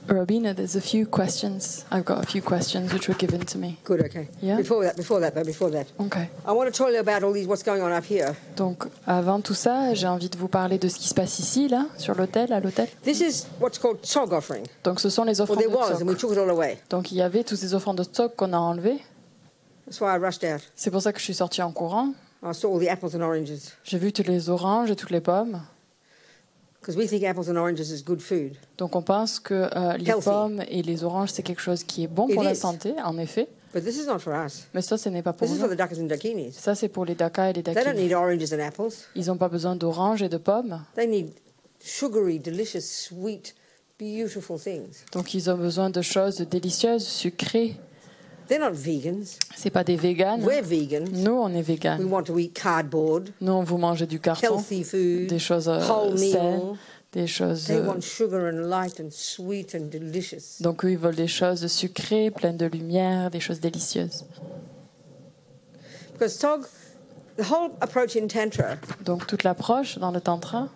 Robina, there's a few questions. I've got a few questions which were given to me. Good, okay. Yeah. Before that. Okay. I want to tell you about what's going on up here. Donc, avant tout ça, j'ai envie de vous parler de ce qui se passe ici, là, sur l'hôtel, à l'hôtel. This is what's called tsog offering. Donc, ce sont les Well, offrandes there de was, and we tsok. took it all away. Donc, il y avait tous ces offrandes de tsok qu'on a enlevées. That's why I rushed out. C'est pour ça que je suis sortie en courant. I saw all the apples and oranges. J'ai vu toutes les oranges et toutes les pommes. Because we think apples and oranges is good food. Donc, on pense que les Healthy. pommes et les oranges, c'est quelque chose qui est bon pour It la is. santé, en effet. But this is not for us. Mais ça, ce n'est pas pour This is for nous. the duckers and duckinis. Ça, c'est pour les dakas et les They don't dakinis. need oranges and apples. Ils n'ont pas besoin d'oranges et de pommes. They need sugary, delicious, sweet, beautiful things. Donc, ils ont besoin de choses délicieuses, sucrées. They're not vegans. C'est pas des véganes. We're vegans. Nous, on est We véganes. want to eat cardboard, Nous, on vous mange du carton, healthy food, des choses whole saines, meal. des choses. They want sugar and light and sweet and delicious. Donc, eux, ils veulent des choses sucrées, pleines de lumière, des choses délicieuses. Because Tog, the whole approach in Tantra, Donc, toute l'approche dans le Tantra,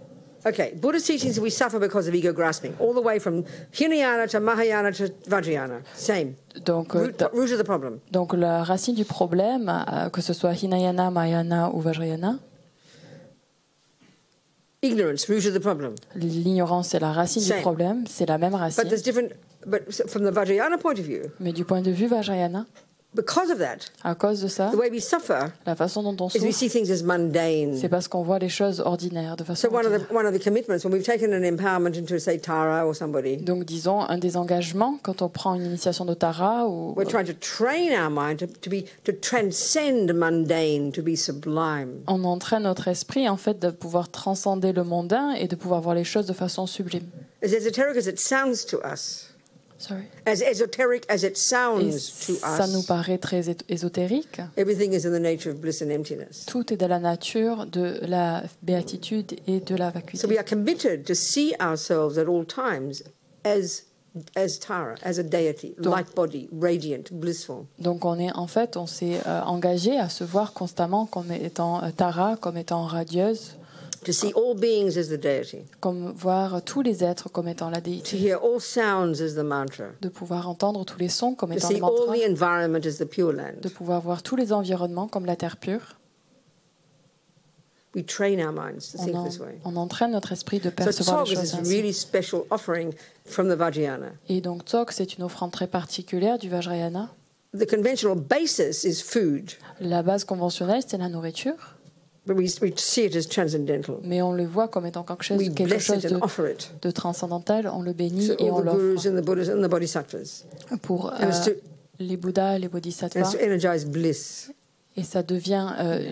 okay, Buddha's teachings we suffer because of ego grasping, all the way from Hinayana to Mahayana to Vajrayana. Same. donc, Root of the problem. donc la racine du problème, que ce soit Hinayana, Mahayana ou Vajrayana, Ignorance, root of the problem. l'ignorance est la racine du Same. problème, c'est la même But racine. there's different, but from the Vajrayana point of view, Mais du point de vue Vajrayana, because of that, à cause de ça, the way we suffer la façon dont on is we souffre, see things as mundane. c'est parce qu'on voit les choses ordinaires, de façon So one ordinaire. of the commitments, when we've taken an empowerment into, say, Tara or somebody, Donc, disons, un des engagements, quand on prend une initiation de Tara, ou we're trying to train our mind to transcend mundane, to be sublime. on entraîne notre esprit, en fait, de pouvoir transcender le mondain et de pouvoir voir les choses de façon sublime. As esoteric as it sounds to us, Sorry. as esoteric as it Et sounds to ça nous us, paraît très ésotérique. everything is in the nature of bliss and emptiness. Tout est de la nature de la béatitude et de la So we vacuité. are committed to see ourselves at all times as Tara, as a deity, Donc- light body, radiant, blissful. Donc on s'est engagé à se voir constamment comme étant Tara, comme étant radieuse, To see all beings as the deity, comme voir tous les êtres comme étant la to déité, hear all sounds as the mantra, de pouvoir entendre tous les sons comme to étant see le all mantra, the environment as the pure de land. pouvoir voir tous les environnements comme la terre pure. We train our minds to On, think en- this way. on entraîne notre esprit de So percevoir Tsog les is choses this ainsi. really special offering from the Vajrayana. Et donc Tsok, c'est une offrande très particulière du Vajrayana. The conventional basis is food, La base conventionnelle, c'est la nourriture, but we see it as transcendental. mais on le voit comme étant We quelque bless chose it and offer it. de transcendantal, on le bénit So et on all the gurus l'offre and the Buddhas and the Bodhisattvas. pour And it's to, les Bouddhas, les and Bodhisattvas, it's to energize bliss. et ça devient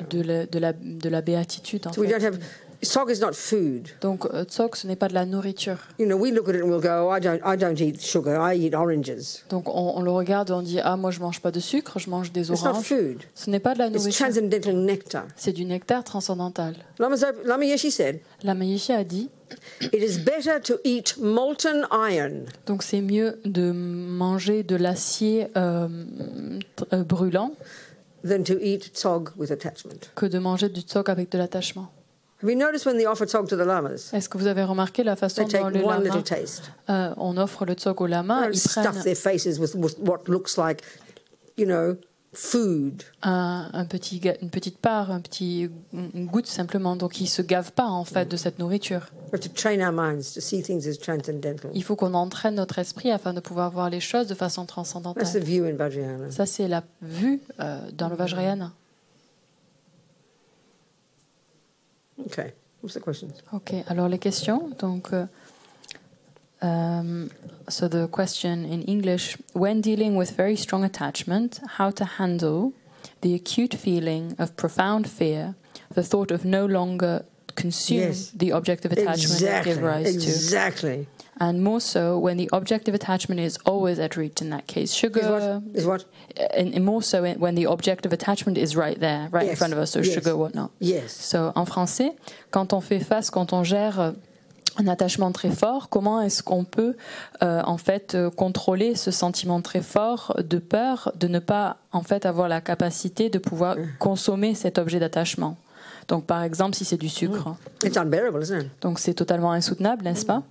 de la béatitude en So we fait. don't have, Tsog is not food. Donc Tsok, ce n'est pas de la nourriture. You know, we look at it and we'll go, oh, I don't eat sugar, I eat oranges. Donc on le regarde et on dit, ah moi je mange pas de sucre, je mange des It's not oranges. food. Ce n'est pas de la It's nourriture, transcendental nectar. c'est du nectar transcendantal. Lama Yeshe said, La Mayeshi a dit, it is better to eat molten iron donc c'est mieux de manger de l'acier brûlant than to eat tsog with attachment. que de manger du tsok avec de l'attachement. Have you noticed when they offer tsog to the lamas, Est-ce que vous avez remarqué la façon they dont take les one little lamas, taste, on offre le tsok aux they lamas, don't ils stuff prennent their faces with what looks like, you know, food. une petite part, une goutte simplement, donc ils se gavent pas en fait de cette nourriture. We have to train our minds to see things as transcendental. Il faut qu'on entraîne notre esprit afin de pouvoir voir les choses de façon That's the transcendantale. view in Vajrayana. Ça c'est la vue dans le Vajrayana. Okay, what's the questions? Ok, alors les questions. Donc, so the question in English: when dealing with very strong attachment, how to handle the acute feeling of profound fear, the thought of no longer consume Yes. the object of attachment that give rise to, Exactly. and more so when the object of attachment is always at reach. In that case, sugar. Is what? And more so when the object of attachment is right there, right in Yes. front of us, so Yes. sugar, whatnot. Yes. So, en français, quand on gère un attachement très fort, comment est-ce qu'on peut en fait contrôler ce sentiment très fort de peur de ne pas en fait avoir la capacité de pouvoir consommer cet objet d'attachement. Donc par exemple si c'est du sucre, It's unbearable, isn't it? donc c'est totalement insoutenable, n'est-ce pas?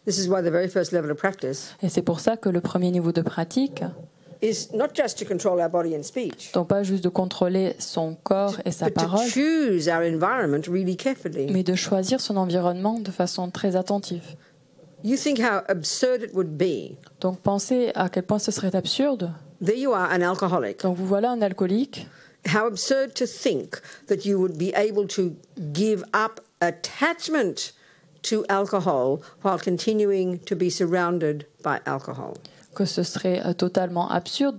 This is why the very first level of practice Et c'est pour ça que le premier niveau de pratique, is not just to control our body and speech, donc pas juste de contrôler son corps et sa but to parole, choose our environment really carefully. mais de choisir son environnement de façon très attentive. You think how absurd it would be. Donc pensez à quel point ce serait absurde. There you are, an alcoholic. Donc vous voilà un alcoolique. How absurd to think that you would be able to give up attachment to alcohol while continuing to be surrounded by alcohol. Que ce serait totalement absurde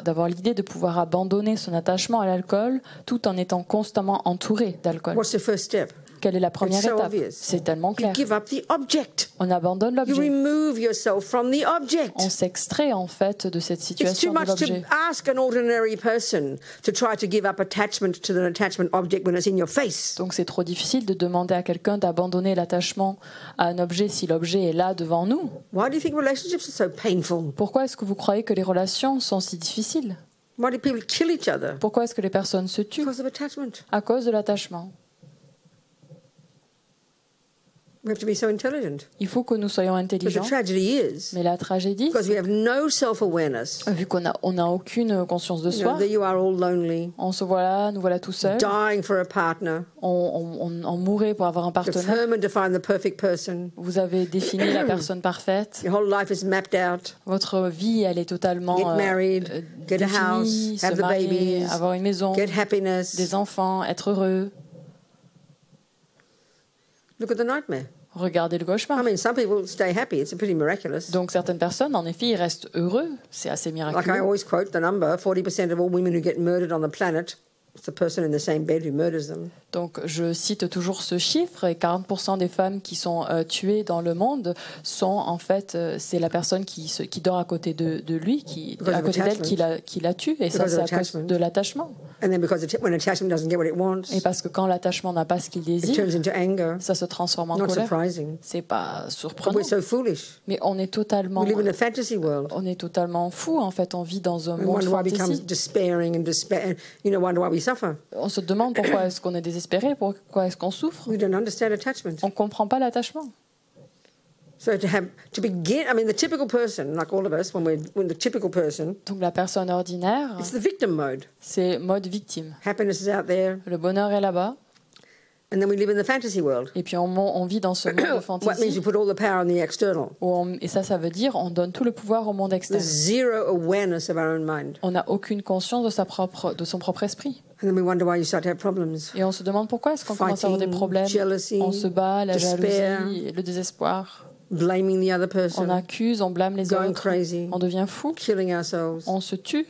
d'avoir l'idée de pouvoir abandonner son attachement à l'alcool tout en étant constamment entouré d'alcool. What's the first step? Quelle est la première It's so étape? obvious. C'est tellement You clair. give up the object. On abandonne You l'objet. remove yourself from the object. On s'extrait en fait de cette It's too situation de much to l'objet. ask an ordinary person to try to give up attachment to the attachment object when it's in your face. Donc c'est trop difficile de demander à quelqu'un d'abandonner l'attachement à un objet si l'objet est là devant nous. Why do you think relationships are so painful? Pourquoi est-ce que vous croyez que les relations sont si difficiles? Why do people kill each other? Pourquoi est-ce que les personnes se tuent? Because of attachment. À cause de l'attachement. We have to be so intelligent. Il faut que nous soyons But the intelligents. tragedy is, Mais la tragédie, because we have no self-awareness, vu qu'on n'a aucune conscience de you know, soi, there you are all lonely, on se voit là, nous voilà tout seuls, dying for a partner, on mourrait pour avoir un partenaire. determined to find the perfect person. Vous avez défini la personne parfaite. Your whole life is mapped out. Votre vie, elle est totalement Get married, get a définie, house, have se the marier, babies, avoir une maison, get happiness. des enfants, être heureux. Look at the nightmare. Regardez le I cauchemar. mean, some people stay happy. It's pretty miraculous. Donc certaines personnes, en effet, ils restent heureux. C'est assez Like I miraculeux. always quote the number, 40% of all women who get murdered on the planet, it's the person in the same bed who murders them. Donc je cite toujours ce chiffre, et 40% des femmes qui sont tuées dans le monde sont en fait, c'est la personne qui dort à côté de lui, Because à of côté d'elle attachment. qui la tue. Et ça, Because c'est of à cause attachment. de l'attachement. And then because when attachment doesn't get what it wants, Et parce que quand l'attachement n'a pas ce qu'il it désire, turns into anger. ça se transforme en Not colère. surprising. C'est pas But surprenant. we're so foolish. Mais on est totalement, We live in a fantasy world. on est totalement fou en fait. On vit dans un And monde wonder why we become fantasy. despairing and despair. You know, wonder why we suffer. On se demande pourquoi est-ce qu'on est désespéré, pourquoi est-ce qu'on souffre. We don't understand attachment. On comprend pas l'attachement. So to begin, I mean, the typical person, like all of us, when the typical person, Donc la personne ordinaire, it's the victim mode. c'est mode victime. Happiness is out there, Le bonheur est là-bas, and then we live in the fantasy world. et puis on vit dans ce monde de What means fantaisie. we put all the power on the external. Et ça veut dire on donne tout le pouvoir au monde There's externe. zero awareness of our own mind. On n'a aucune conscience de son propre esprit. And then we wonder why you start to have problems. Et on se demande pourquoi est-ce qu'on commence à avoir des Fighting, problèmes. jealousy, On se bat, la despair. jalousie, le désespoir. Blaming the other On person, accuse, on blâme les going autres. crazy, On devient fou. killing ourselves, On se tue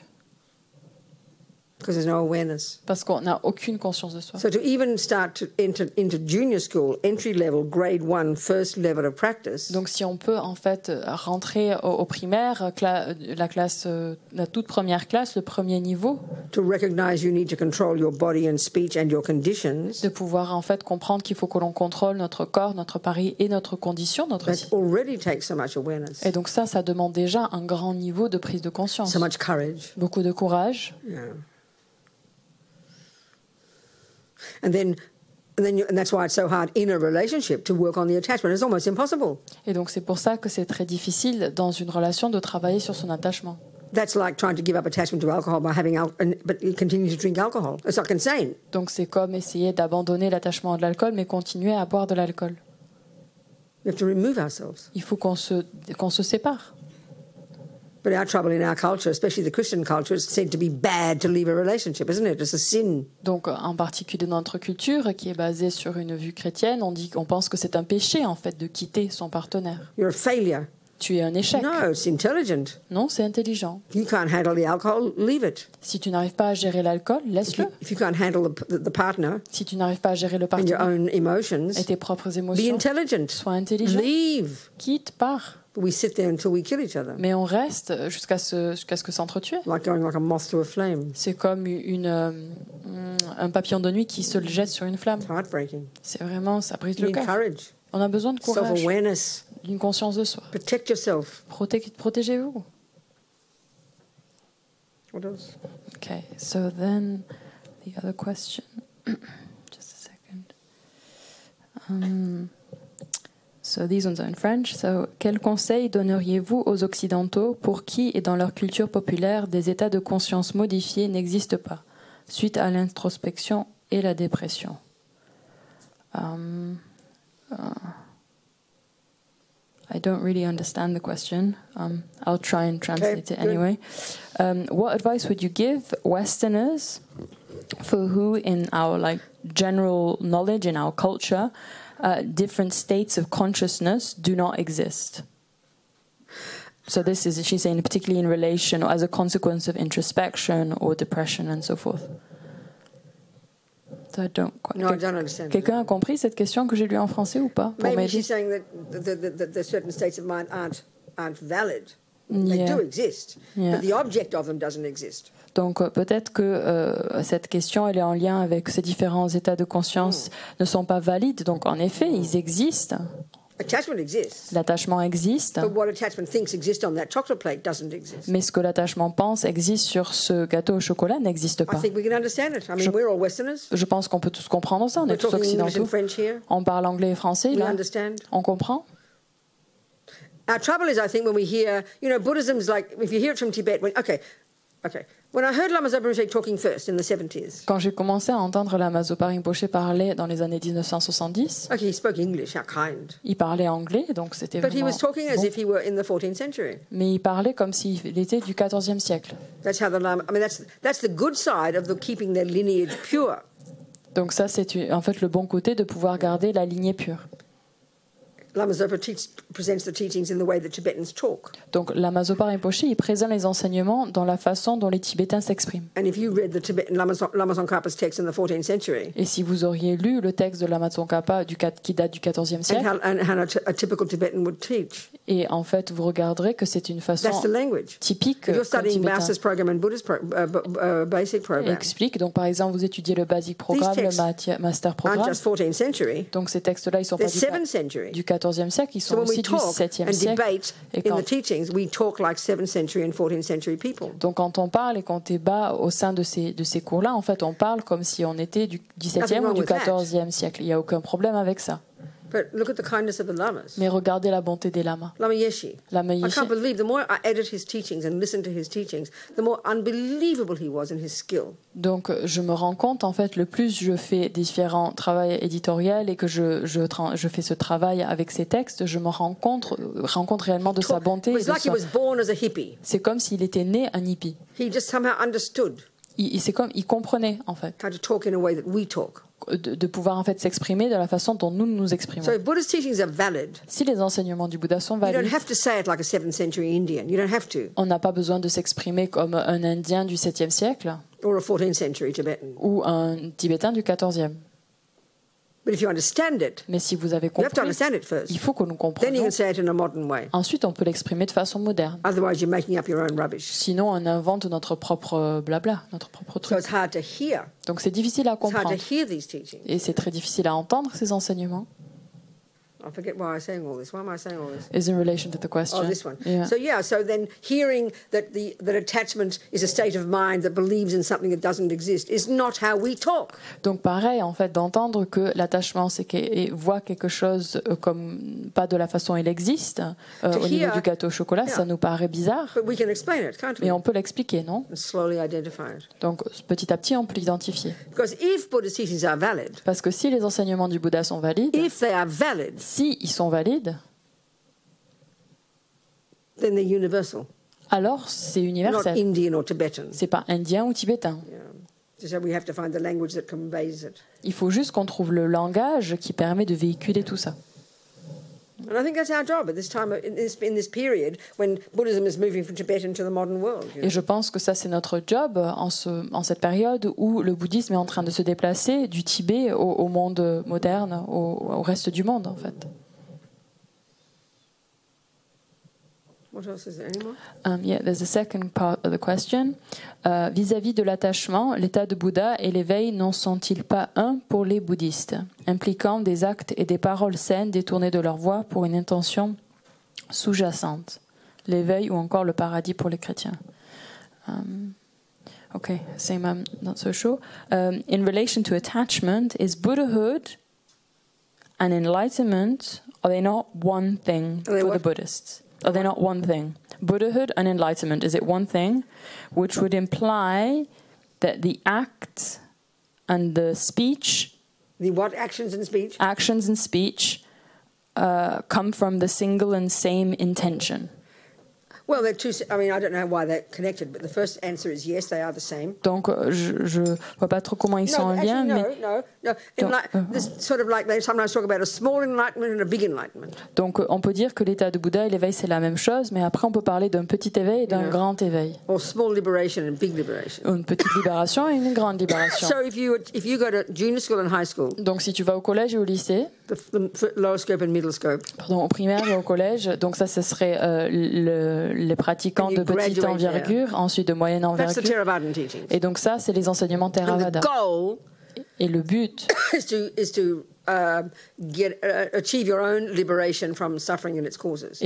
because there's no awareness. parce qu'on n'a aucune conscience de soi. So to even start to enter into junior school, entry level, grade 1, first level of practice, Donc si on peut en fait rentrer au primaire, la toute première classe, le premier niveau, to recognize you need to control your body and speech and your conditions, de pouvoir en fait comprendre qu'il faut que l'on contrôle notre corps, notre pari et notre condition, that already takes so much awareness, Et donc ça demande déjà un grand niveau de prise de conscience, so much courage. beaucoup de courage. Yeah. And that's why it's so hard in a relationship to work on the attachment. It's almost impossible. Et donc c'est pour ça que c'est très difficile dans une relation de travailler sur son attachement. That's like trying to give up attachment to alcohol by having but you continue to drink alcohol. It's like insane. Donc c'est comme essayer d'abandonner l'attachement de l'alcool mais continuer à boire de l'alcool. We have to remove ourselves. Il faut qu'on se sépare. But our trouble in our culture, especially the Christian culture, is said to be bad to leave a relationship, isn't it? It's a sin. Donc en particulier dans notre culture qui est basée sur une vue chrétienne, on pense que c'est un péché en fait de quitter son partenaire. You're a failure. Tu es un échec. No, it's intelligent. Non, c'est intelligent. You can't handle the alcohol, leave it. Si tu n'arrives pas à gérer l'alcool, laisse-le. If you can't handle the partner Si tu n'arrives pas à gérer le and your partenaire own emotions, et tes propres be émotions, intelligent. sois intelligent. Leave. Quitte, pars. But we sit there until we kill each other, Mais on reste jusqu'à ce que s'entretuer. like going like a moth to a flame. C'est comme un papillon de nuit qui se jette sur une flamme. It's heartbreaking. C'est vraiment, ça brise You le need cœur. courage, On a besoin de courage, self-awareness. d'une conscience de soi. Protect yourself. Protégez-vous. What else? Okay, so then the other question. Just a second. So these ones are in French. So, quels conseils donneriez-vous aux Occidentaux pour qui et dans leur culture populaire des états de conscience modifiés n'existent pas, suite à l'introspection et la dépression? I don't really understand the question. I'll try and translate it anyway. What advice would you give Westerners for who, in our general knowledge, in our culture, different states of consciousness do not exist? So this is, she's saying, particularly in relation or as a consequence of introspection or depression and so forth. So I don't understand. Quelqu'un a compris cette question que j'ai lue en français ou pas? Maybe she's saying that the certain states of mind aren't valid. They do exist, but the object of them doesn't exist. Donc peut-être que cette question elle est en lien avec ces différents états de conscience ne sont pas valides. Donc en effet, ils existent. Attachment exists. L'attachement existe. But what attachment thinks exists on that chocolate plate doesn't exist. Mais ce que l'attachement pense existe sur ce gâteau au chocolat n'existe pas. I think we can understand it. I mean, we're all Westerners. Je pense qu'on peut tous comprendre ça. On est tous occidentaux. On parle anglais et français là. On comprend. Our trouble is, I think, when we hear, Buddhism's like, if you hear it from Tibet, okay. When I heard Lama Zopa Rinpoche talking first in the 70s. Quand j'ai commencé à entendre Lama Zopa Rinpoche parler dans les années 1970. Okay, he spoke English, how kind. Il parlait anglais, donc c'était vraiment. But he was talking as if he were in the 14th century. Mais il parlait comme s'il était du 14e siècle. That's how the Lama. I mean, that's the good side of the keeping their lineage pure. Donc ça, c'est en fait le bon côté de pouvoir garder la lignée pure. Lama Zopa presents the teachings in the way that Tibetans talk. Donc Lama Zopa Rinpoche, il présente les enseignements dans la façon dont les Tibétains s'expriment. And if you read the Tibetan Lama Tsongkhapa's text in the 14th century. Et si vous auriez lu le texte de Lama Tsongkhapa qui date du 14e siècle. And how a typical Tibetan would teach. Et en fait, vous regarderez que c'est une façon typique If you're studying Master's program and Buddha's basic program. Explique. Donc par exemple, vous étudiez le Basic Programme, le Master Programme. Just 14th century. Donc ces textes-là, ils sont pas du 14e siècle, ils sont aussi du 7e siècle. Et donc quand on parle et qu'on débat au sein de ces cours-là, en fait, on parle comme si on était du 17e ou du 14e siècle. Il n'y a aucun problème avec ça. But look at the kindness of the lamas. Mais regardez la bonté des lamas. Lama Yeshe. Lama Yeshe. I can't believe, the more I edit his teachings and listen to his teachings, the more unbelievable he was in his skill. Donc je me rends compte, en fait, le plus je fais différents travaux éditoriaux et que je fais ce travail avec ces textes, je me rends compte réellement de sa bonté. C'est comme s'il était né un hippie. He just somehow understood. Il comprenait, en fait. How to talk in a way that we talk. De pouvoir en fait s'exprimer de la façon dont nous nous exprimons. So if Buddha's teachings are valid, si les enseignements du Bouddha sont valides, you don't have to say it like a 7th century Indian. You don't have to. On n'a pas besoin de s'exprimer comme un Indien du 7e siècle. Or a 14th century Tibetan. Ou un Tibétain du 14e. But if you understand it, mais si vous avez compris, il faut que nous comprenions. Then you can say it in a modern way. Ensuite, on peut l'exprimer de façon moderne. Otherwise, you're making up your own rubbish. Sinon, on invente notre propre blabla, notre propre truc. So it's hard to hear. Donc, c'est difficile à comprendre. It's hard to hear these teachings. Et c'est très difficile à entendre ces enseignements. I forget why I'm saying all this. Why am I saying all this? Is in relation to the question. Oh, this one. Yeah. So then hearing that that attachment is a state of mind that believes in something that doesn't exist is not how we talk. Donc pareil, en fait, d'entendre que l'attachement, c'est qu'il voit quelque chose comme pas de la façon il existe au niveau du gâteau au chocolat, ça nous paraît bizarre. But we can explain it, can't we? Mais on peut l'expliquer, non? And slowly identify it. Donc petit à petit, on peut l'identifier. Because if Buddha's teachings are valid, parce que si les enseignements du Bouddha sont valides, if they are valid, si ils sont valides, then they're universal. Alors c'est universel. Not Indian or Tibetan. C'est pas indien ou tibétain. So we have to find the language that conveys it. Il faut juste qu'on trouve le langage qui permet de véhiculer tout ça. And I think that's our job at this time, in this period when Buddhism is moving from Tibet into the modern world. Et je pense que ça c'est notre job en cette période où le bouddhisme est en train de se déplacer du Tibet au monde moderne, au reste du monde en fait. What else is there? Any more? Yeah, there's a second part of the question. Vis-à-vis de l'attachement, l'état de Bouddha et l'éveil n'en sont-ils pas un pour les bouddhistes, impliquant des actes et des paroles saines détournés de leur voie pour une intention sous-jacente, l'éveil ou encore le paradis pour les chrétiens? Okay, same, I'm not so sure. In relation to attachment, is Buddhahood an enlightenment Are they not one thing Are they for the what? Buddhists? Are they not one thing? Buddhahood and enlightenment, is it one thing? Which would imply that the act and the speech, The what? Actions and speech? actions and speech, come from the single and same intention. Well, they're two. I mean, I don't know why they're connected, but the first answer is yes, they are the same. Donc, je vois pas trop comment ils sont en lien, mais no. This sort of like they sometimes talk about a small enlightenment and a big enlightenment. donc on peut dire que l'état de Bouddha et l'éveil c'est la même chose, mais après on peut parler d'un petit éveil et d'un grand éveil, Or small liberation and big liberation. une petite libération et une grande libération. So if you go to junior school and high school, Donc si tu vas au collège et au lycée, the lower scope and middle scope, pardon, au primaire et au collège, donc ça ce serait les pratiquants And you de petite graduate envergure, ensuite de moyenne that's the envergure. Theravadan teachings. Et donc ça c'est les enseignements And Theravada. the goal Et le but is to achieve your own liberation from suffering and its causes.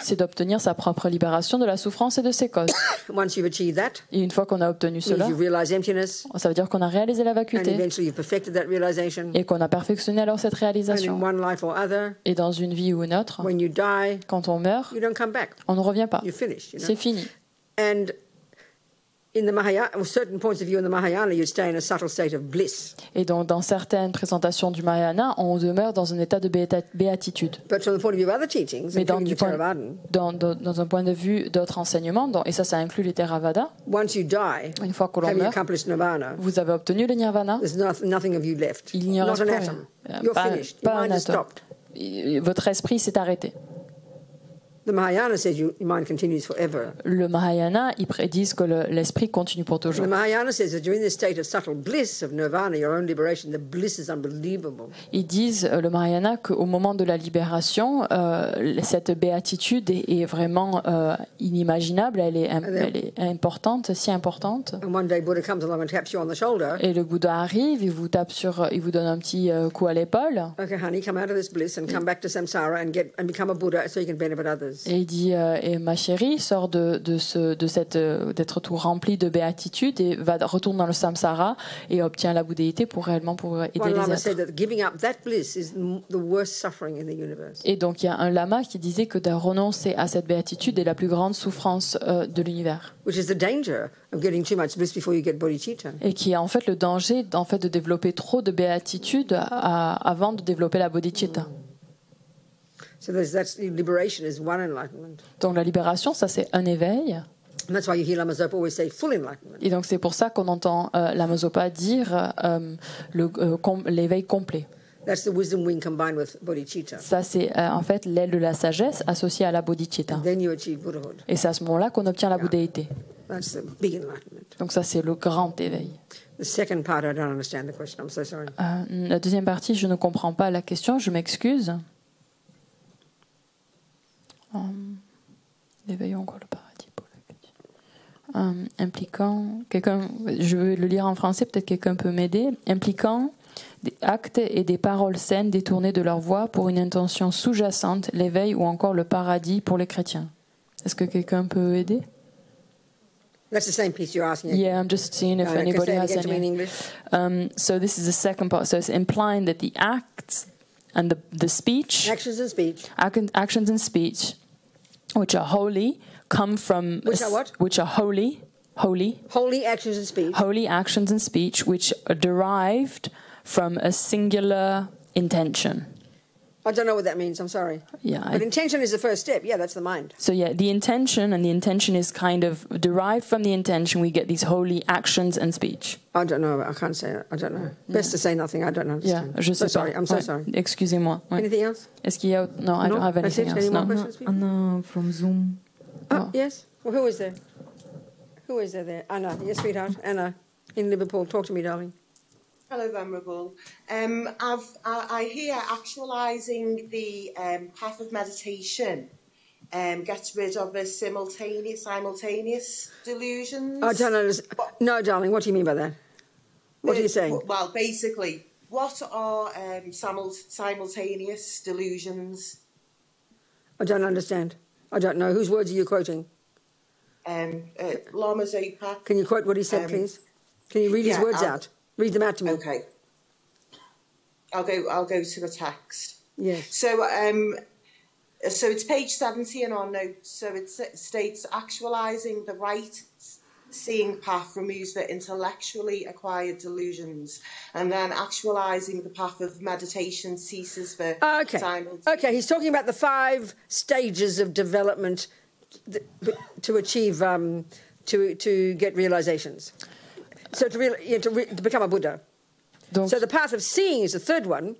c'est d'obtenir sa propre libération de la souffrance et de ses causes. Once you've achieved that, Et une fois qu'on a obtenu cela, you realize emptiness, ça veut dire qu'on a réalisé la and vacuité eventually you've perfected that realization. et qu'on a perfectionné alors cette And in réalisation. one life or other, Et dans une vie ou une autre, when you die, quand on meurt, you don't come back. on ne revient pas. You're finished. You know? C'est fini. And in the Mahayana, or certain points of view in the Mahayana, you stay in a subtle state of bliss. Et donc, dans certaines présentations du Mahayana, on demeure dans un état de béatitude. But from the point of view of other teachings, Mais including the Theravadan, dans un point de vue d'autres enseignements, et ça inclut les Theravada, once you die, une fois que l'on having meurt, accomplished nirvana, vous avez obtenu le nirvana, there's nothing of you left. il n'y en Not reste an plus atom. rien. You're finished. Your Pas un mind is atome. stopped. Votre esprit s'est arrêté. The Mahayana says your mind continues forever. Le Mahayana, ils prédisent que l'esprit continue pour toujours. The Mahayana says that during this state of subtle bliss of nirvana, your own liberation, the bliss is unbelievable. Ils disent, le Mahayana, qu'au moment de la libération, cette béatitude est vraiment inimaginable, elle est importante, si importante. And one day Buddha comes along and taps you on the shoulder. Et le Bouddha arrive, il vous tape il vous donne un petit coup à l'épaule. Okay, honey, come out of this bliss and come back to samsara and become a Buddha so you can benefit others. Et il dit, et ma chérie, sors d'être tout rempli de béatitude et retourne dans le samsara et obtient la bouddhéité pour aider One les Lama êtres. said that giving up that bliss is the worst suffering in the universe. Et donc il y a un lama qui disait que de renoncer à cette béatitude est la plus grande souffrance de l'univers. Which is the danger of getting too much bliss before you get bodhicitta. Et qui est en fait le danger de développer trop de béatitude avant de développer la bodhicitta. So that's liberation is one enlightenment. Donc la libération, ça c'est un éveil. And that's why you hear Lama Zopa always say full enlightenment. Et donc c'est pour ça qu'on entend Lama Zopa dire l'éveil complet. That's the wisdom wing combined with bodhicitta. Ça c'est en fait l'aile de la sagesse associée à la bodhicitta. And then you achieve Buddhahood. Et c'est à ce moment-là qu'on obtient la bouddhéité. That's the big enlightenment. Donc ça c'est le grand éveil. The second part, I don't understand the question. I'm so sorry. La deuxième partie, je ne comprends pas la question, je m'excuse. L'éveil ou encore le paradis pour la question. Impliquant quelqu'un, je vais le lire en français, peut-être quelqu'un peut m'aider. Impliquant des actes et des paroles saines détournées de leur voie pour une intention sous-jacente, l'éveil ou encore le paradis pour les chrétiens. Est-ce que quelqu'un peut aider? That's the same piece you're asking. Yeah, I'm just seeing if anybody has again to me in any. English. So this is the second part. So it's implying that the acts and the speech, Actions and speech. actions and speech, which are holy, come from Which are what? Which are holy, Holy actions and speech. holy actions and speech, which are derived from a singular intention. I don't know what that means. I'm sorry. Yeah. But intention is the first step. Yeah, that's the mind. So yeah, the intention is kind of derived from the intention. We get these holy actions and speech. I don't know. I can't say it. I don't know. Best to say nothing. I don't Yeah, understand. je sais so pas. sorry. I'm so Ouais. sorry. Excusez-moi. Ouais. Anything else? Est-ce qu'il y a No, I don't have That's anything it? Any else. more No. questions? people? Anna from Zoom. Oh, yes. Well, who is there? Who is there? Anna. Yes, sweetheart. Anna in Liverpool. Talk to me, darling. Hello, Venerable. I hear actualising the path of meditation gets rid of the simultaneous delusions. I don't understand. No, darling. What do you mean by that? What are you saying? Well, basically, what are simultaneous delusions? I don't understand. I don't know. Whose words are you quoting? Lama Zopa. Can you quote what he said, please? Can you read his yeah, words out? Read them out to me. Okay. I'll go to the text. Yes. So it's page 70 in our notes. So it states actualizing the right seeing path removes the intellectually acquired delusions, and then actualizing the path of meditation ceases the Okay, he's talking about the 5 stages of development to achieve, to get realizations. So to become a Buddha. Donc, So the path of seeing is the third one.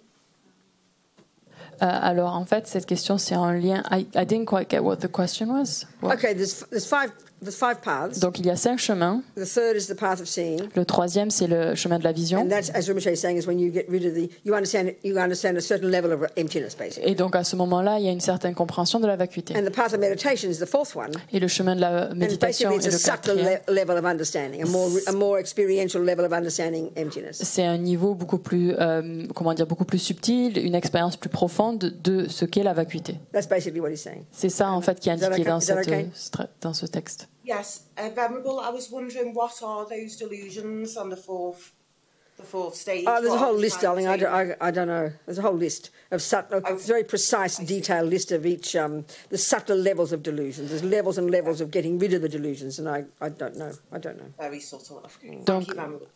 alors en fait, cette question c'est en lien. I didn't quite get what the question was. What? Okay, there's 5 paths. Donc il y a 5 chemins. The third is the path of seeing. Le troisième c'est le chemin de la vision. And that's, as Rinpoche is saying, is when you get rid of you understand a certain level of emptiness, basically. Et donc à ce moment-là, il y a une certaine compréhension de la vacuité. And the path of meditation is the fourth one. Et le chemin de la And méditation basically, est it's le a subtle quatrième. level of understanding, a more experiential level of understanding emptiness. C'est un niveau beaucoup plus, beaucoup plus subtil, une expérience plus profonde de ce qu'est la vacuité. That's basically what he's saying. C'est ça en fait qui est indiqué dans that ce texte. Yes, Venerable, I was wondering what are those delusions on the fourth stage? Oh, there's a What whole are list, trying darling. to I don't know. There's a whole list of a very precise, detailed list of each, the subtle levels of delusions. There's levels and levels of getting rid of the delusions, and I don't know. I don't know. Very subtle. Thank Donc, you, Venerable.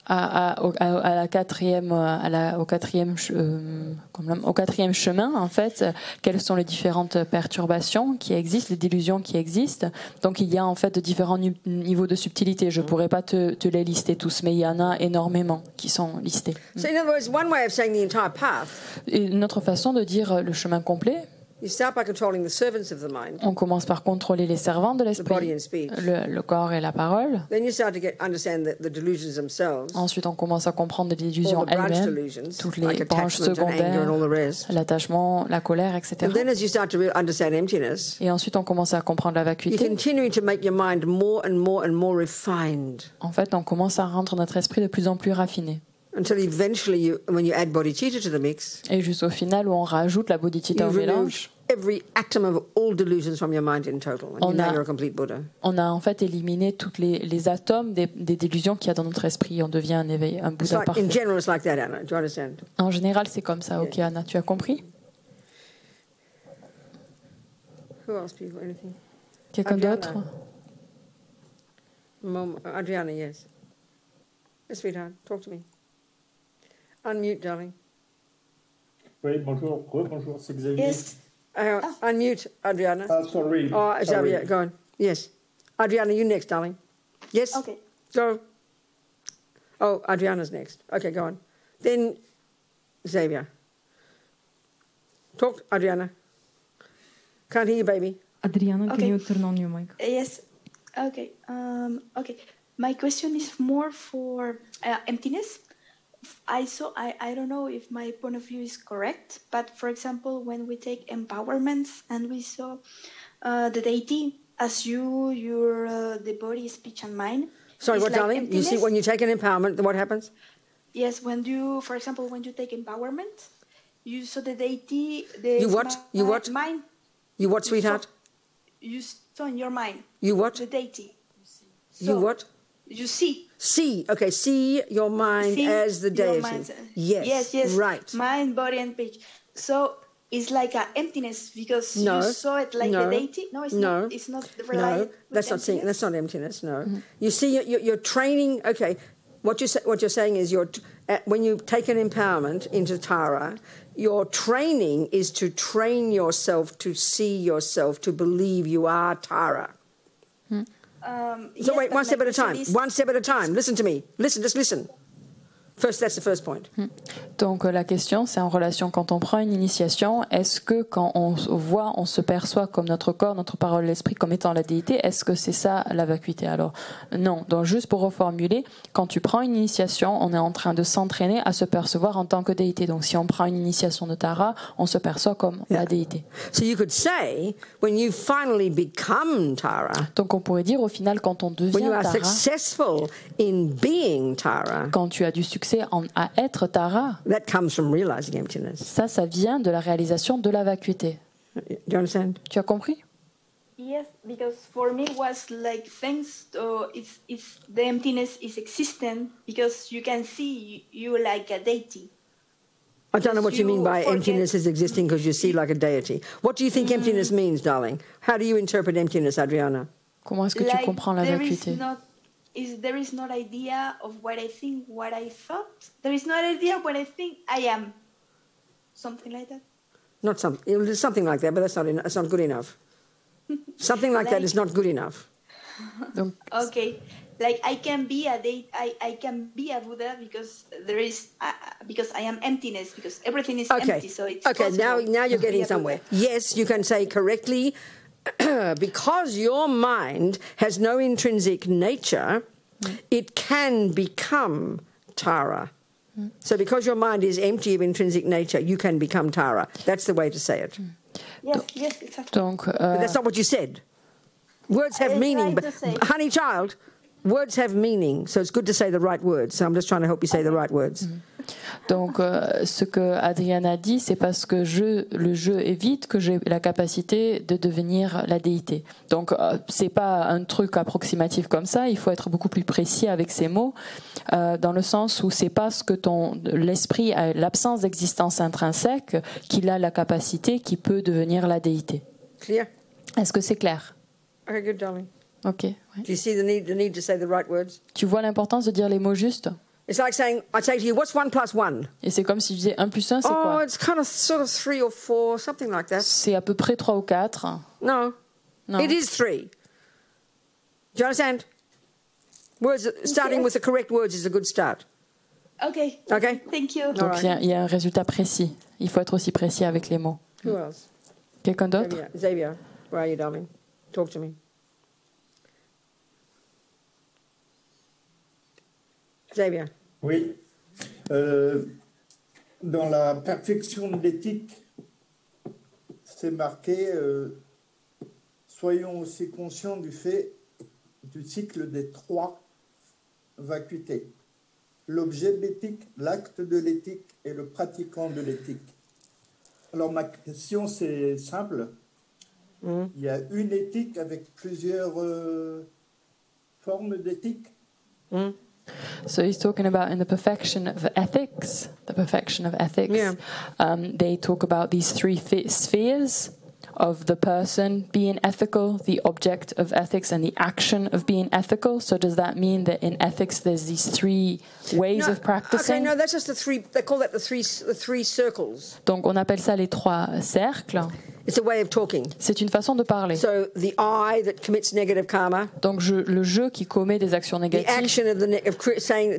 au quatrième chemin, en fait, quelles sont les différentes perturbations qui existent, les délusions qui existent. Donc, il y a en fait de différents niveaux de subtilité. Je ne pourrais pas te les lister tous, mais il y en a énormément qui sont listés. So, in other words, one way of saying the entire path, Et une autre façon de dire le chemin complet, you start by controlling the servants of the mind, on commence par contrôler les servants de the body l'esprit, and speech. le corps et la parole. Then you start to understand the delusions themselves, Ensuite, on commence à comprendre les all illusions the branch elles-mêmes, delusions, toutes like les branches attachment and anger and all secondaires, the rest. l'attachement, la colère, etc. And then as you start to understand emptiness, Et ensuite, on commence à comprendre la you're vacuité. continuing to make your mind more and more and more refined En fait, on commence à rendre notre esprit de plus en plus raffiné. until eventually, when you add bodhicitta to the mix, Et jusqu'au final, où on rajoute la bodhicitta au you've removed mélange, every atom of all delusions from your mind in total. And now you're a complete Buddha. on a en fait éliminé tous les atomes des délusions qu'il y a dans notre esprit. On devient un It's Bouddha like, parfait. in general, it's like that, Anna. Do you understand? En général, c'est comme ça. Ok, Anna, tu as compris? Who else? People? Anything? Quelqu'un Adriana. d'autre? Adriana, yes. Yes, sweetheart, talk to me. Unmute, darling. Oui, bonjour. Bonjour, c'est Xavier. Yes. Unmute, Adriana. Sorry. Oh, Sorry. Xavier, go on. Yes. Adriana, you next, darling. Yes? Okay. Go. Oh, Adriana's next. Okay, go on. Then Xavier. Talk, Adriana. Can't hear you, baby. Adriana, Okay. can you turn on your mic? Yes. Okay. Okay. My question is more for emptiness. I don't know if my point of view is correct, but for example, when we take empowerments and we saw the deity as the body, speech, and mind. Sorry, it's what, like darling? You see, emptiness. when you take an empowerment, what happens? Yes, for example, when you take empowerment, you saw the deity. You what? You what? Mind. You what, sweetheart? You saw in your mind. You what? The deity. You what? You see. See. Okay, see your mind See as the your deity. mind. Yes. Yes. Right. Mind, body, and speech. So it's like an emptiness because No. you saw it like No. the deity. No, it's No. not. It's not No, related. that's not seeing. That's not emptiness. No, you see, you're training. Okay, what you're saying is when you take an empowerment into Tara, your training is to train yourself to see yourself, to believe you are Tara. So wait, one step at a time. One step at a time. Listen to me. Just listen. First, that's the first point. Donc la question, c'est en relation quand on prend une initiation, est-ce que quand on voit, on se perçoit comme notre corps, notre parole, l'esprit comme étant la déité, est-ce que c'est ça la vacuité? Alors non. Donc juste pour reformuler, quand tu prends une initiation, on est en train de s'entraîner à se percevoir en tant que déité. Donc si on prend une initiation de Tara, on se perçoit comme la déité. So you could say, when you finally become Tara, Donc on pourrait dire au final quand on when devient you are Tara, successful in being Tara, quand tu as du succès à être Tara, that comes from realizing emptiness. ça vient de la réalisation de la vacuité. Do you understand? Tu as compris? Yes, because for me it was like thanks to it's the emptiness is existent because you can see you like a deity. I don't know what you mean by forget- emptiness is existing because you see like a deity. What do you think emptiness means, darling? How do you interpret emptiness, Adriana? Comment est-ce que tu comprends la vacuité? There is no idea of what I think, what I thought. There is no idea of what I think I am. Something like that. Not something like that, but that's not good enough. Something like that is not good enough. Donc, Okay, like I can be I can be a Buddha because there is because I am emptiness, because everything is empty. So it's okay. Now possible you're to be getting a somewhere. Buddha. Yes, you can say correctly because your mind has no intrinsic nature, it can become Tara. So because your mind is empty of intrinsic nature, you can become Tara. That's the way to say it. Yes, exactly. donc But that's not what you said. Words have I meaning, tried but to say. honey child, words have meaning. So it's good to say the right words. So I'm just trying to help you say the right words. Donc, ce que Adriana dit, c'est parce que le jeu évite que j'ai la capacité de devenir la déité. Donc, c'est pas un truc approximatif comme ça. Il faut être beaucoup plus précis avec ces mots, dans le sens où c'est parce que l'esprit a l'absence d'existence intrinsèque qu'il a la capacité, qui peut devenir la déité. Clear? Est-ce que c'est clair? Okay, good, darling. Ok. Ouais. Do you see the need to say the right words? Tu vois l'importance de dire les mots justes? It's like saying, I say to you, what's 1 plus 1? Et c'est comme si je disais 1 plus 1, c'est Oh, quoi? it's kind of sort of 3 or 4, something like that. C'est à peu près 3 ou 4. No, Non. it is 3. Do you understand? Words, starting with the correct words is a good start. Okay. Okay? Thank you. Donc Alright. il y a un résultat précis. Il faut être aussi précis avec les mots. Who else? Quelqu'un d'autre? Xavier, where are you, darling? Talk to me. Xavier. Oui. Dans la perfection de l'éthique, c'est marqué soyons aussi conscients du fait du cycle des 3 vacuités. L'objet de l'éthique, l'acte de l'éthique et le pratiquant de l'éthique. Alors ma question c'est simple. Il y a une éthique avec plusieurs formes d'éthique. So he's talking about in the perfection of ethics, Yeah. They talk about these 3 spheres of the person being ethical, the object of ethics, and the action of being ethical. So does that mean that in ethics there's these 3 ways of practicing? Okay, no, that's just the 3. They call that the three circles. Donc on appelle ça les 3 cercles. It's a way of talking. C'est une façon de parler. So the I that commits negative karma, Donc le jeu qui commet des actions the négatives, action of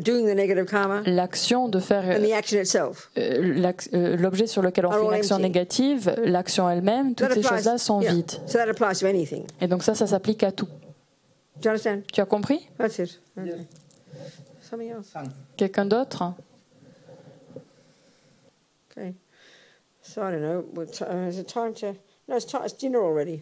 doing the negative karma, l'action de faire and the action itself. l'objet sur lequel on Are fait une all action empty. négative, l'action elle-même, toutes That ces applies- choses-là sont yeah. vides. So that applies to anything. Et donc ça s'applique à tout. Do you understand? Tu as compris? That's it. Okay. Something else. Quelqu'un d'autre? Okay. So I don't know. Is it time to? No, it's dinner already.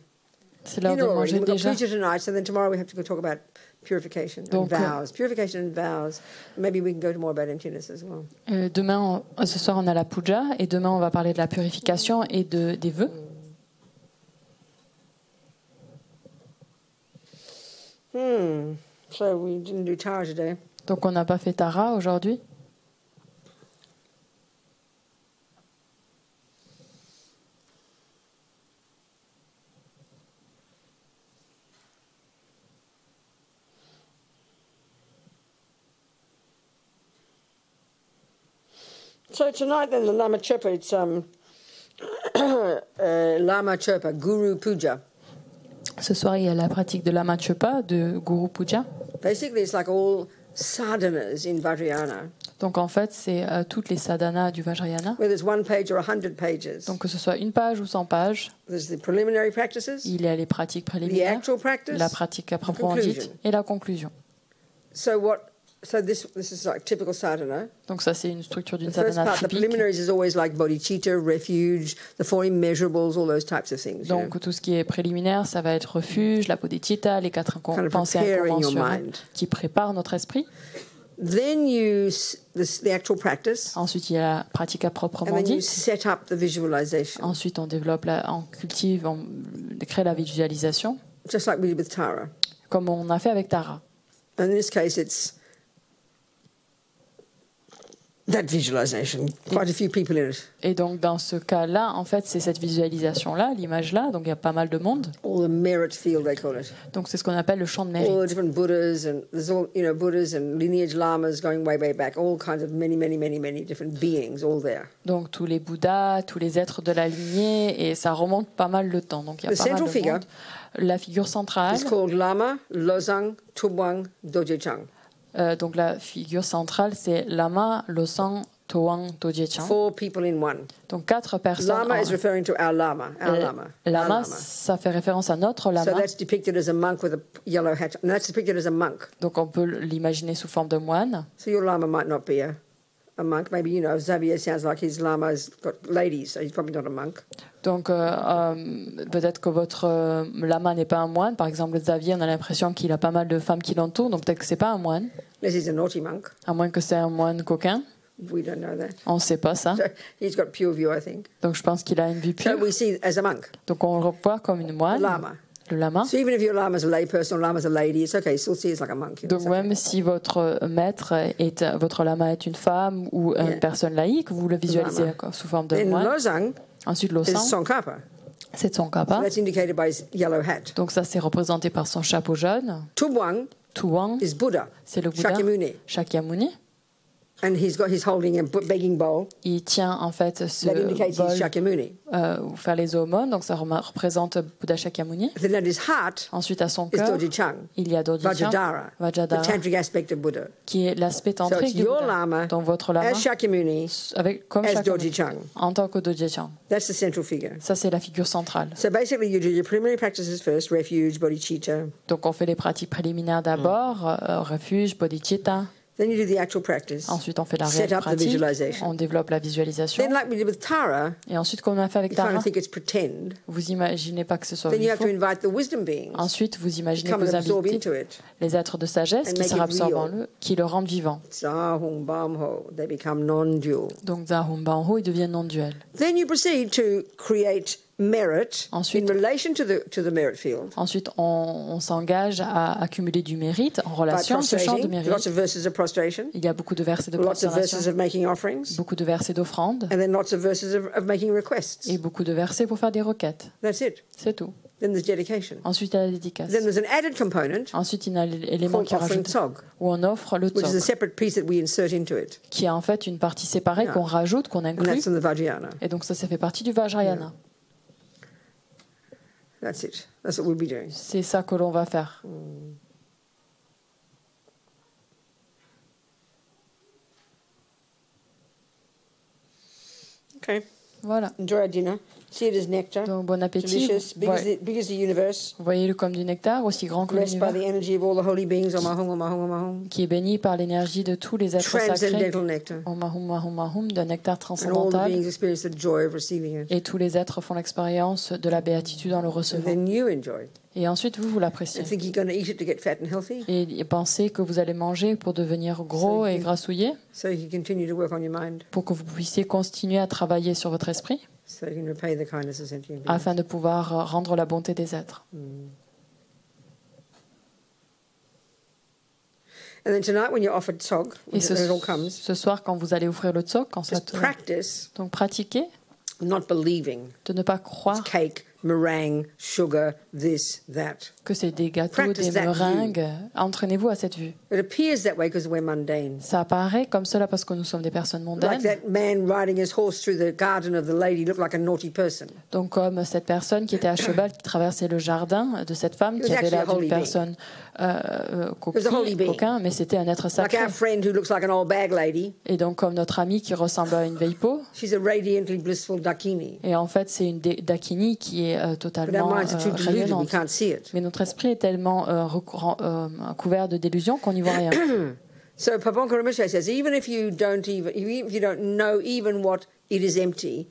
C'est l'heure de Dinner already. manger We've got déjà. puja tonight, so then tomorrow we have to go talk about purification and Donc, vows. Purification and vows. Maybe we can go to more about emptiness as well. Demain, ce soir, on a la puja et demain, on va parler de la purification et des vœux. So we didn't do Tara today. Donc on n'a pas fait Tara aujourd'hui. So tonight then the Lama Chöpa, it's Lama Chöpa, Guru Puja. Ce soir, il y a la pratique de Lama Chöpa, de Guru Puja. Basically it's like all sadhanas in Vajrayana, Donc en fait, c'est toutes les sadhanas du Vajrayana. whether it's 1 page or 100 pages. Donc que ce soit une page ou 100 pages, There's the preliminary practices, il y a les pratiques the préliminaires, actual practice. la pratique à proprement conclusion. dite et la conclusion. So this is like typical sadhana. Donc ça, c'est une structure d'une The first sadhana part, the typique. preliminaries is always like bodhicitta, refuge, the 4 immeasurables, all those types of things. you know. Donc tout ce qui est préliminaire, ça va être refuge, la bodhicitta, les 4 Kind of pensées preparing your inconventionnelles mind. qui préparent notre esprit. Then you the actual practice, Ensuite, il y a la pratique à and proprement then you dite. set up the visualization, Ensuite, on développe, on cultive, on crée la visualisation, just like we did with Tara. comme on a fait avec Tara. And in this case, it's that visualization. Quite a few people in it. Et donc dans ce cas-là, en fait, c'est cette visualisation-là, l'image-là. Donc il y a pas mal de monde. All the merit field, they call it. Donc c'est ce qu'on appelle le champ de All mérite. the different Buddhas and there's all, Buddhas and lineage lamas going way, way back. All kinds of many different beings all there. Donc tous les Bouddhas, tous les êtres de la lignée, et ça remonte pas mal le temps. Donc il y a The pas mal central de figure monde. La figure centrale. It's called Lama Losang Tubwang Doje Chang. Donc la figure centrale, c'est Lama Losang Towang Doje Chang. 4 people in one. Donc 4 personnes. Lama is referring to our Lama. Our Lama, ça fait référence à notre So lama. that's depicted as a monk with a yellow hat. And that's depicted as a monk. Donc on peut l'imaginer sous forme de moine. So your Lama might not be a monk. Maybe, Xavier sounds like his Lama's got ladies, so he's probably not a monk. Donc peut-être que votre lama n'est pas un moine. Par exemple, Xavier, on a l'impression qu'il a pas mal de femmes qui l'entourent, donc peut-être que c'est pas un moine, Unless he's a naughty monk. à moins que c'est un moine coquin. We don't know that. On ne sait pas ça. So he's got pure view, I think. Donc je pense qu'il a une vue So pure. we see as a monk, Donc on le revoit comme une a moine, Lama. le lama. So even if your Lama's a lay person or Lama's a lady, it's okay. Still see it's like a monk. Donc même si votre maître votre lama est une femme ou une personne laïque, vous le visualisez Lama. sous forme de Then moine. Losang Ensuite is l'osang, Tsongkhapa. c'est So Tsongkhapa. that's indicated by his yellow hat. Donc ça c'est représenté par son chapeau jaune. Tubwang Tuwang, is Buddha, c'est le Bouddha. Shakyamuni. Shakyamuni. And he's holding a begging bowl. Il tient en fait ce That indicates he's bol Shakyamuni. où faire les aumônes, donc ça représente Bouddha Shakyamuni. Then at his heart Ensuite, à son is cœur, Doji Chang, il y a Doji Chang, Vajradhara, the Vajradhara, tantric aspect of Buddha. qui est l'aspect So tantrique it's du your Bouddha. Lama Donc votre lama, as Shakyamuni, comme as Shakyamuni, Doji Chang. en tant que Doji Chang. That's the central figure. Ça, c'est la figure centrale. So basically, you do your preliminary practices first, refuge, bodhicitta. Donc on fait les pratiques préliminaires d'abord, refuge, bodhicitta. Then you do the actual practice. Ensuite, on fait la Set réelle up the pratique. visualization. On développe la visualisation. Then, like we did with Tara, Et ensuite, comme on a fait avec you kind Tara, of think it's pretend. vous imaginez pas que ce soit Then you have to faux. invite the wisdom beings Ensuite, vous to imaginez come que and vous absorb invitez into it. les êtres de sagesse And qui make se it absorbent en real. eux, qui le rendent vivant. Zahung Bamho, they become non-dual. Donc Zahum Banho, il devient non-duel. Then you proceed to create merit Ensuite- in relation to the merit field. Ensuite, on s'engage à accumuler du mérite en By relation à ce champ de prostrating, mérite. lots of verses of prostration, Il y a beaucoup de versets de lots of verses prosternation, of making offerings, beaucoup de versets d'offrande and then lots of verses of making requests. et beaucoup de versets pour faire des requêtes. That's it. C'est tout. Then there's dedication. Ensuite, il y a la dédicace. Then there's an added component Ensuite, il y a l'élément called qui est offering rajouté, tsog, où on offre le which is a tsog, separate piece that we insert into it. qui est en fait une partie séparée Yeah. qu'on rajoute, qu'on And inclut. that's in the Vajrayana. Et donc ça fait partie du Vajrayana. That's it. That's what we'll be doing. C'est ça que l'on va faire. Okay. Voilà. Enjoy our dinner. See it as nectar. Donc bon appétit. Delicious. Big as the universe. Voyez-le comme du nectar, aussi grand que Blessed by l'univers, the energy of all the holy beings. Om Ahum, Om Ahum, Om Ahum. qui est béni par l'énergie de tous les êtres sacrés. Transcendental nectar. Om Ahum Ahum Ahum, d'un nectar And all the transcendantal. beings experience the joy of receiving it. Et tous les êtres font l'expérience de la béatitude en le And recevant. then you enjoy it. Et ensuite, vous l'appréciez. And think you're going to eat it to get fat and healthy. Et pensez que vous allez manger pour devenir gros et grassouillé, So you continue to work on your mind. pour que vous puissiez continuer à travailler sur votre esprit, So you can repay the kindness of sentient beings. afin de pouvoir rendre la bonté des êtres. And then tonight when you're offered tsog, Et when it all comes, ce soir, quand vous allez offrir le tsog, quand ça just practice donc pratiquez not believing de ne pas croire cake, meringue, sugar, this, that. que c'est des gâteaux, Practice des that meringues. Entraînez-vous à cette vue. It appears that way because we're mundane. Ça apparaît comme cela parce que nous sommes des personnes Like mondaines. that man riding his horse through the garden of the lady looked like a naughty person. Donc comme cette personne qui était à cheval, qui traversait le jardin de cette femme, It was qui avait actually l'air a d'une holy personne was a holy being. coquin, mais c'était un être Like sacré. our friend who looks like an old bag lady, Et donc comme notre amie qui ressemble à une vieille peau, she's a radiantly blissful dakini. et en fait c'est une dakini qui est But our totalement minds are too deluded, we rayonnante. can't see it. Mais notre esprit est tellement couvert de délusions qu'on n'y voit rien. So Papanka Rinpoche says, even if you don't know even what it is empty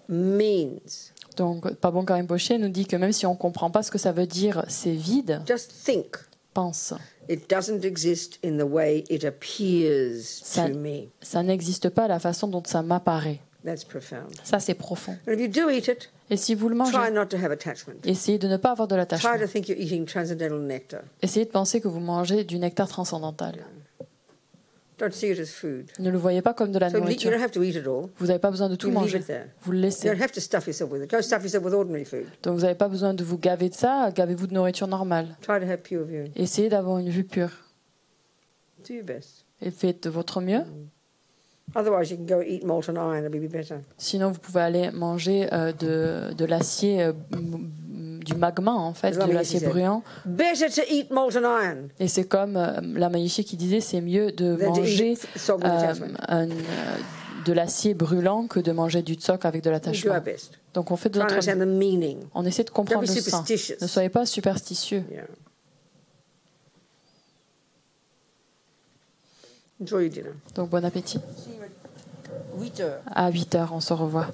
means, Donc Pabon Rinpoche nous dit que même si on ne comprend pas ce que ça veut dire, c'est vide, just think. pense. It doesn't exist in the way it appears Ça, to me. ça n'existe pas à la façon dont ça m'apparaît. That's profound. Ça, c'est profond. And if you do eat it, Et si vous le mangez, try not to have attachment. essayez de ne pas avoir de l'attachement. Try to think you're eating transcendental nectar. Essayez de penser que vous mangez du nectar transcendantal. Don't see it as food. Ne le voyez pas comme de la So you nourriture. don't have to eat it all. Vous n'avez pas besoin de tout You leave manger. it there. Vous le You laissez. don't have to stuff yourself with it. Go stuff yourself with ordinary food. Donc vous n'avez pas besoin de vous gaver de ça. Gavez-vous de nourriture normale. Try to have pure viewing. Essayez d'avoir une vue pure. Do your best. Et faites de votre mieux. Otherwise, you can go eat molten iron. It'll be better. Sinon, vous pouvez aller manger de l'acier, du magma en fait, de l'acier brûlant. Better to eat molten iron Et c'est comme la Maïchi qui disait, c'est mieux de than to manger eat sog with attachment. de l'acier brûlant que de manger du tsok avec de We do l'attachement. our best. Donc on fait de Try and notre understand the meaning. on essaie de Don't comprendre be le sens. superstitious. Ne soyez pas superstitieux. Yeah. Enjoy your dinner. Donc bon appétit. See you at 8h. À 8h, on se revoit.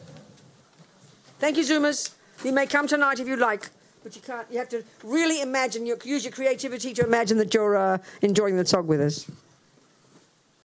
Thank you, Zoomers. You may come tonight if you like, but you can't. You have to really imagine. Use your creativity to imagine that you're enjoying the talk with us.